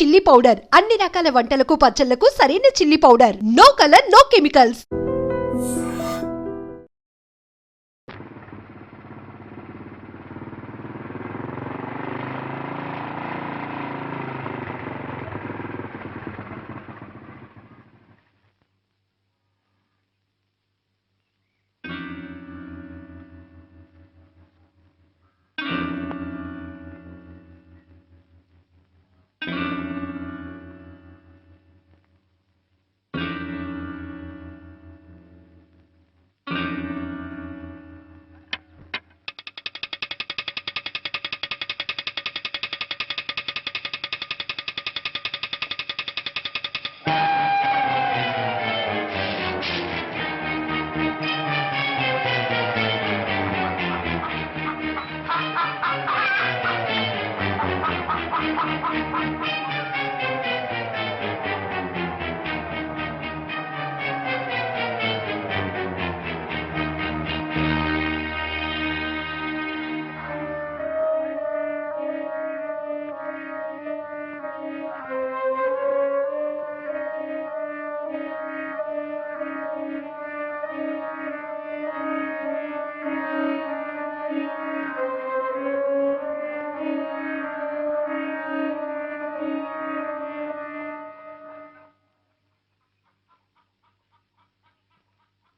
Chilli powder అన్ని రకాల వంటలకు పచ్చళ్లకు సరైన chilli powder. No colour, no chemicals.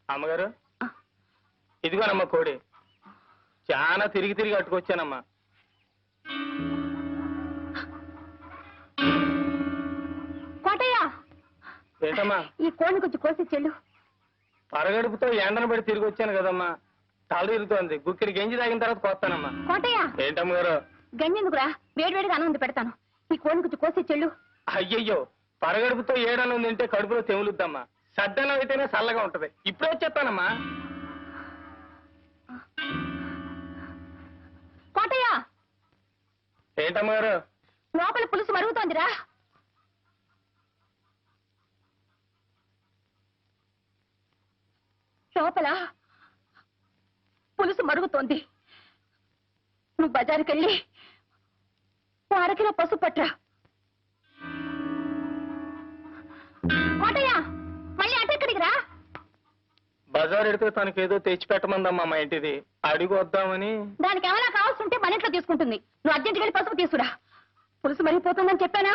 అమ్మగారు, ఇదిగోనమ్మా కోడి. చాలా తిరిగి తిరిగి అట్టుకొచ్చానమ్మా. కోటయ్య, ఏంటమ్మా? ఈ కోడిని కొంచెం కోసి చెల్లు. పరగడుపుతో ఎండను పడి తిరిగి వచ్చాను కదమ్మా, తల తిరుగుతోంది. గుక్కిడి గంజి తాగిన తర్వాత కోస్తానమ్మా. కోటయ్య, ఏంటమ్మగారు? గంజెందుకురా, వేడివేడిగా అన్నం పెడతాను. ఈ కోడిని కొంచెం కోసి చెల్లు. అయ్యయ్యో, పరగడుపుతో ఏడన్నం తింటే కడుపులో తెములుద్దమ్మా. సద్దన్నం అయితేనే చల్లగా ఉంటది. ఇప్పుడే వచ్చేస్తానమ్మా. కోటయ్య, ఏంటమ్మగారు? లోపల పులుసు మరుగుతోందిరా. లోపల పులుసు మరుగుతోంది. నువ్వు బజారుకెళ్ళి అరకిలో పసుపు పట్రా. కోటయ్య, మళ్ళీ అటెక్కడికి రా. బజార్ ఎడితే తనకేదో తెచ్చి పెట్టమందమ్మా మా ఇంటిది. అడిగి వద్దామని. దానికి ఏమైనా కావాల్సి ఉంటే మన ఇంట్లో తీసుకుంటుంది. నువ్వు అర్జెంట్కి వెళ్ళి పసుపు తీసుకురా. పులుసు మరిగిపోతుందని చెప్పానా?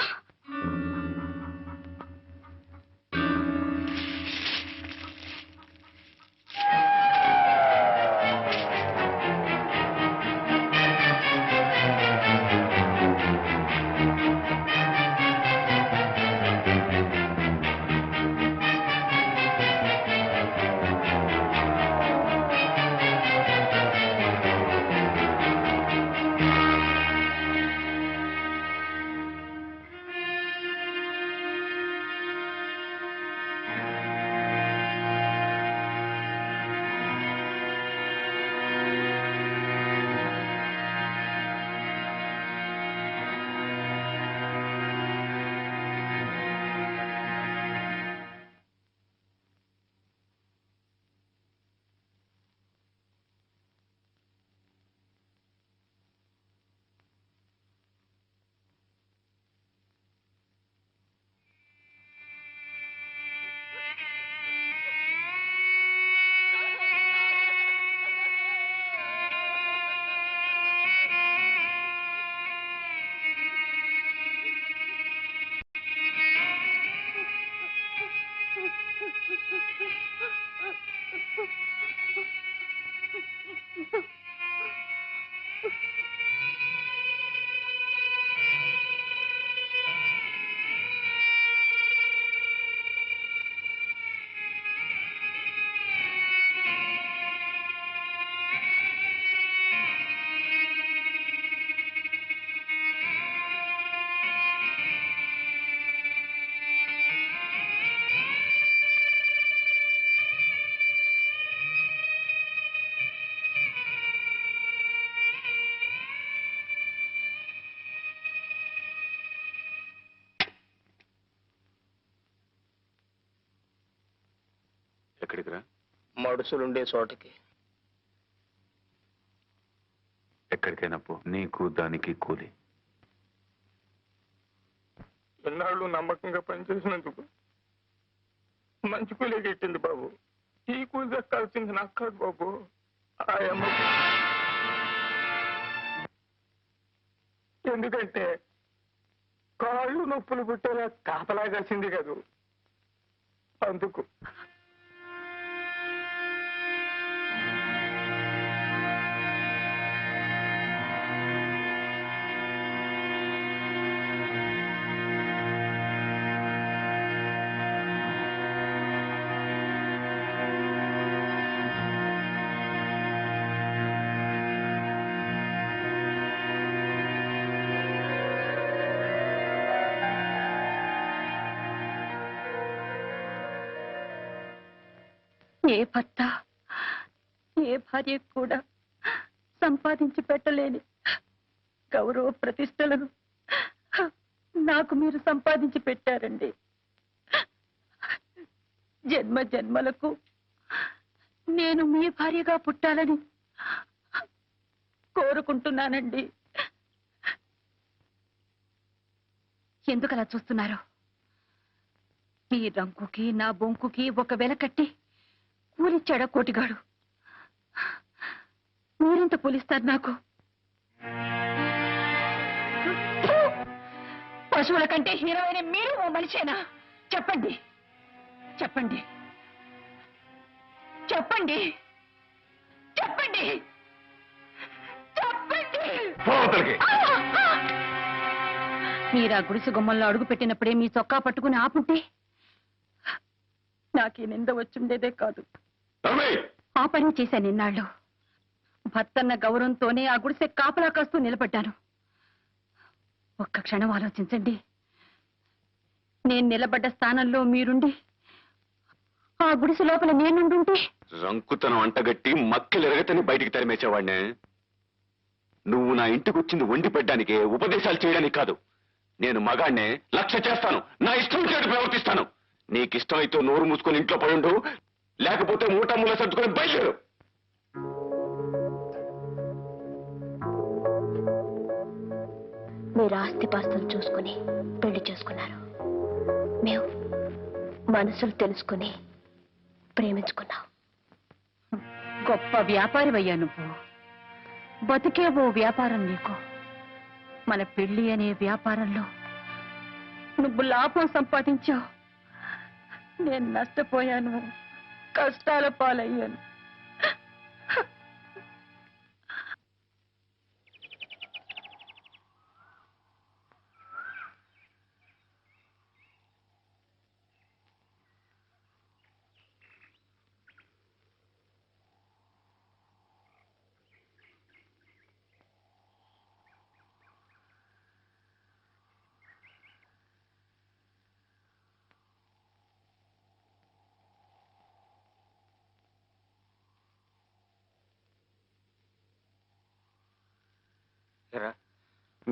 ఎక్కడికి రా? మడుసులుండే చోటకి. ఎక్కడికైనా పో, నీకు దానికి కూలి. ఎన్నాళ్ళు నమ్మకంగా పనిచేసినందుకు మంచి కూలీ కెట్టింది బాబు. ఈ కూలి దక్కాల్సింది నాకు కాదు బాబు, ఆయమ్మ. ఎందుకంటే కాళ్ళు నొప్పులు పుట్టేలా కాపలా కాసింది కదూ, అందుకు. ఏ భర్త ఏ భార్య కూడా సంపాదించి పెట్టలేని గౌరవ ప్రతిష్టలను నాకు మీరు సంపాదించి పెట్టారండి. జన్మ జన్మలకు నేను మీ భార్యగా పుట్టాలని కోరుకుంటున్నానండి. ఎందుకలా చూస్తున్నారు? మీ రంకుకి నా బొంకుకి ఒక వెల కట్టి కూలిచ్చాడా కోటిగాడు? మీరెంత పోలిస్తారు నాకు? పశువుల కంటే హీరోయిన్ మీరు ఓ మనిషేనా? చెప్పండి చెప్పండి చెప్పండి చెప్పండి చెప్పండి. మీరా గుడిసె గుమ్మంలో అడుగు పెట్టినప్పుడే మీ చొక్కా పట్టుకుని ఆపుంటే నాకు ఈ నింద వచ్చుండేదే కాదు. ఆ పని చేశాను ఇన్నాళ్ళు. భర్తన్న గౌరవంతోనే ఆ గుడిసె కాపలా కాస్తూ నిలబడ్డాను. ఒక్క క్షణం ఆలోచించండి. నేను నిలబడ్డ స్థానంలో మీరుండి ఆ గుడిసె లోపల నేనుండుంటే రంకుతనం అంటగట్టి మక్కిలెరగతని బయటికి తరిమేసేవాడినే. నువ్వు నా ఇంటికి వచ్చింది వండి పెట్టడానికే, ఉపదేశాలు చేయడానికి కాదు. నేను మగాడినే, లక్ష్య చేస్తాను, నా ఇష్టం చేటు ప్రవర్తిస్తాను. నీకిష్టం అయితే నోరు మూసుకొని ఇంట్లో పడుండు, లేకపోతే మూటమ్ముల సర్దుకొని బయలుదేరు. మీరు ఆస్తిపాస్తులు చూసుకుని పెళ్లి చేసుకున్నారు. మేము మనసులు తెలుసుకుని ప్రేమించుకున్నాం. గొప్ప వ్యాపారివయ్యా నువ్వు. బతికే ఓ వ్యాపారం నీకు. మన పెళ్లి అనే వ్యాపారంలో నువ్వు లాభం సంపాదించావు, నేను నష్టపోయాను, కష్టాల పాలయ్యాను.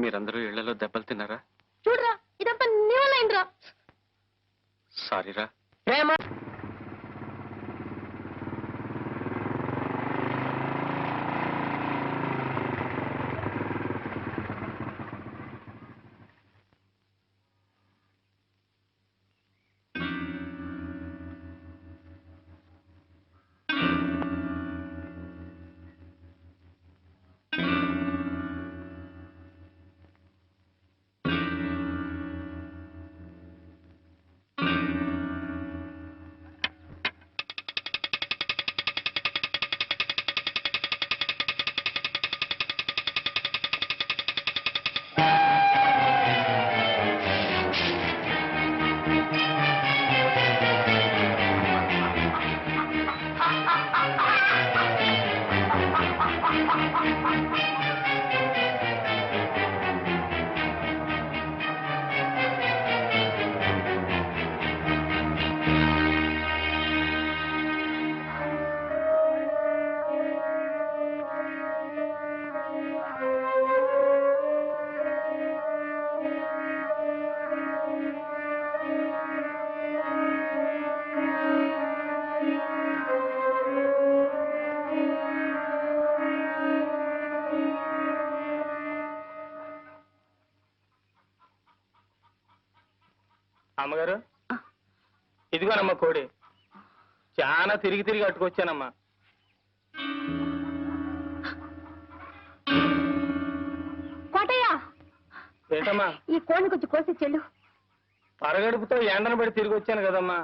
మీరందరూ ఇళ్లలో దెబ్బలు తిన్నారా? చూడరా, ఇదంతా నీ వల్ల అయిందిరా. సారీరా. అమ్మగారు ఇదిగోనమ్మా కోడి చాలా తిరిగి తిరిగి అట్టుకొచ్చానమ్మా. కోటయ్య, ఏంటమ్మా? ఈ కోడిని కొంచెం కోసి చెల్లు. పరగడుపుతో ఎండను పడి తిరిగి వచ్చాను కదమ్మా,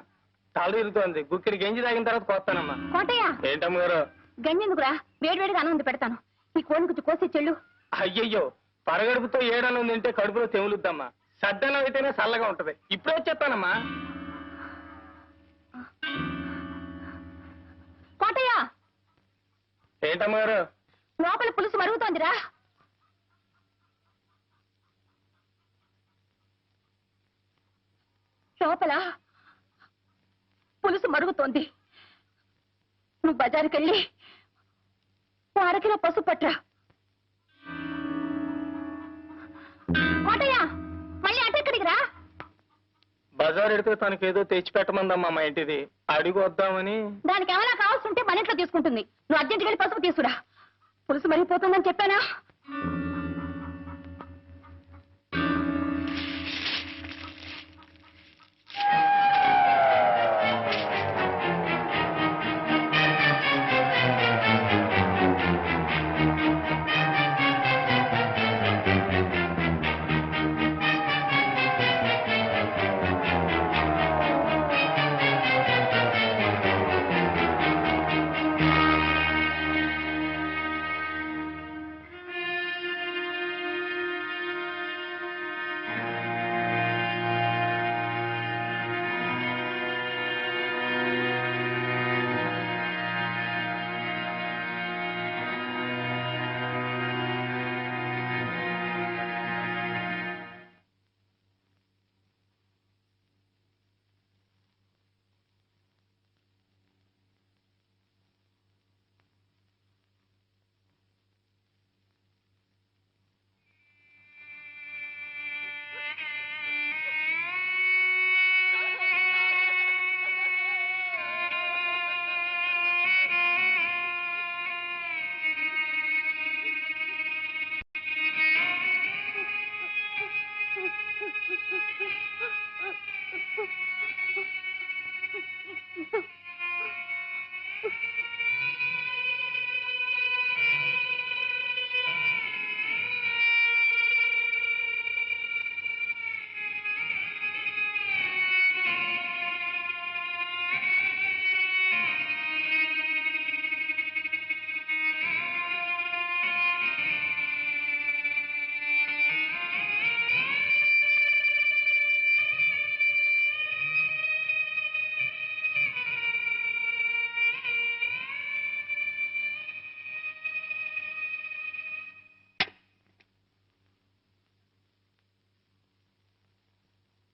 తల తిరుగుతోంది. గుక్కిడి గంజి తాగిన తర్వాత కోస్తానమ్మా. కోటయ్య, ఏంటమ్మగారు? గంజెందుకురా, వేడివేడిగా అన్నం పెడతాను. ఈ కోడిని కొంచెం కోసి చెల్లు. అయ్యయ్యో, పరగడుపుతో ఏడన్నం తింటే కడుపులో తెములుద్దమ్మా. సద్దన్నం అయితేనే చల్లగా ఉంటది. ఇప్పుడే వచ్చేస్తానమ్మా. కోటయ్య, ఏంటమ్మగారు? లోపల పులుసు మరుగుతోందిరా. లోపల పులుసు మరుగుతోంది. నువ్వు బజారుకెళ్ళి అరకిలో పసుపు పట్రా. కోటయ్య, మళ్ళీ అటెక్కడికి రా. బజార్ ఎడితే తనకేదో తెచ్చి పెట్టమందమ్మా మా ఇంటిది, అడిగి వద్దామని. దానికి ఏమైనా కావాల్సి ఉంటే మన ఇంట్లో తీసుకుంటుంది. నువ్వు అర్జెంట్కి వెళ్ళి పసుపు తీసుకురా. పులుసు మరిగిపోతుందని చెప్పానా?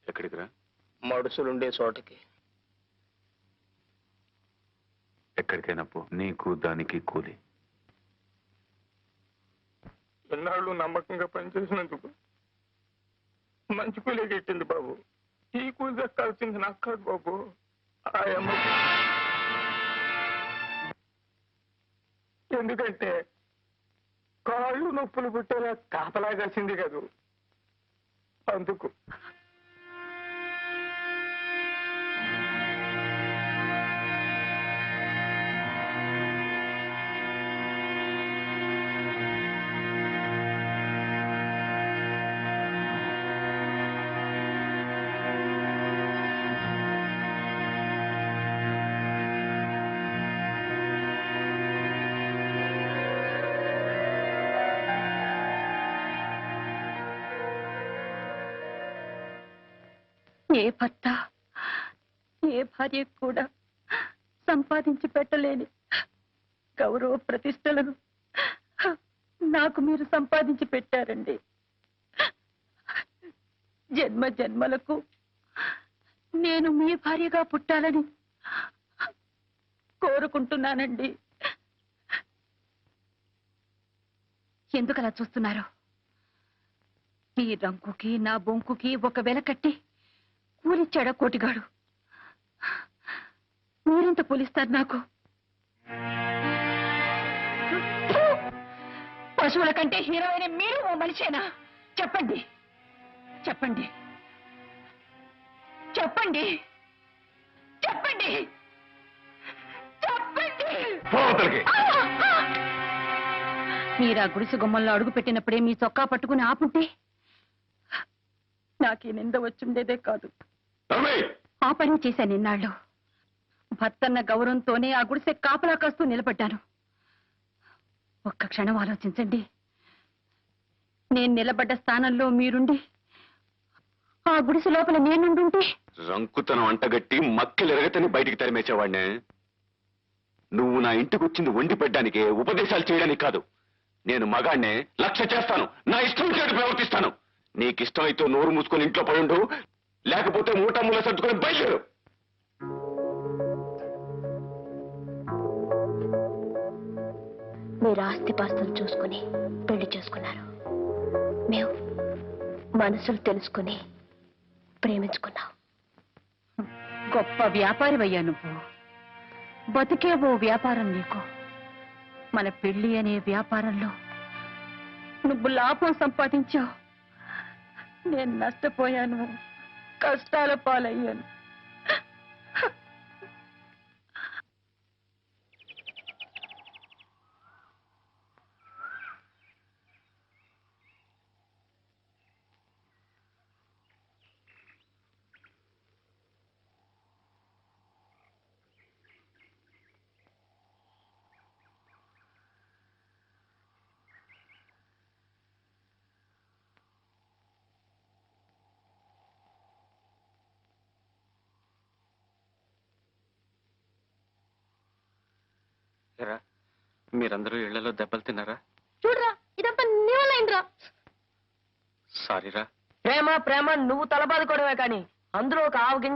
ఎక్కడికి రా? మడుసులుండే చోటకి. ఎక్కడికైనా పో, నీకు దానికి కూలి. ఎన్నాళ్ళు నమ్మకంగా పనిచేసినందుకు మంచి కూలీ గిట్టింది బాబు. ఈ కూలి దక్కాల్సింది నాకు కాదు బాబు, ఆ అమ్మ. ఎందుకంటే కాళ్ళు నొప్పులు పుట్టేలా కాపలా కాసింది కదూ, అందుకు. ఏ భర్త ఏ భార్య కూడా సంపాదించి పెట్టలేని గౌరవ ప్రతిష్టలను నాకు మీరు సంపాదించి పెట్టారండి. జన్మ జన్మలకు నేను మీ భార్యగా పుట్టాలని కోరుకుంటున్నానండి. ఎందుకలా చూస్తున్నారు? ఈ రంకుకి నా బొంకుకి ఒక వెల కట్టి కూలిచ్చాడా కోటిగాడు? మీరెంత కూలిస్తారు నాకు? పశువుల కంటే హీరోయిన మీరు ఓ మనిషేనా? చెప్పండి చెప్పండి చెప్పండి చెప్పండి చెప్పండి. పోవతలకి. మీరు ఆ గుడిసె గుమ్మల్లో అడుగు పెట్టినప్పుడే మీ చొక్కా పట్టుకుని ఆపుంటే నాకు ఈ నింద వచ్చుండేదే కాదు. రమేయ్! ఆ పని చేశాను ఇన్నాళ్ళు. భర్తన్న గౌరవంతోనే ఆ గుడిసె కాపలా కాస్తూ నిలబడ్డాను. ఒక్క క్షణం ఆలోచించండి. నేను నిలబడ్డ స్థానంలో మీరుండి ఆ గుడిసె లోపల నేనుండుంటే రంకుతనం అంటగట్టి మక్కలెరగతని బయటికి తరిమేసేవాడినే. నువ్వు నా ఇంటికి వచ్చింది వండి పెట్టడానికే, ఉపదేశాలు చేయడానికి కాదు. నేను మగాణ్ణే, లక్ష్య చేస్తాను, నా ఇష్టం చేటు ప్రవర్తిస్తాను. నీకిష్టమైతే నోరు మూసుకొని ఇంట్లో పడుండు, లేకపోతే మూటమ్ముల సర్దుకొని బయలుదేరు. మీరు ఆస్తిపాస్తులు చూసుకుని పెళ్లి చేసుకున్నారు. మేము మనసులు తెలుసుకుని ప్రేమించుకున్నాం. గొప్ప వ్యాపారివయ్యా నువ్వు. బతికే ఓ వ్యాపారం నీకు. మన పెళ్లి అనే వ్యాపారంలో నువ్వు లాభం సంపాదించావు, నేను నష్టపోయాను, కష్టాల పాలయ్యాను. మీరందరూ ఇళ్లలో దెబ్బలు తిన్నారా? చూడరా, ఇదంతా నీ వల్ల అయిందిరా. సారీరా. ప్రేమ ప్రేమ నువ్వు తలబాదుకోవడమే కానీ అందులో ఒక ఆవు గింజ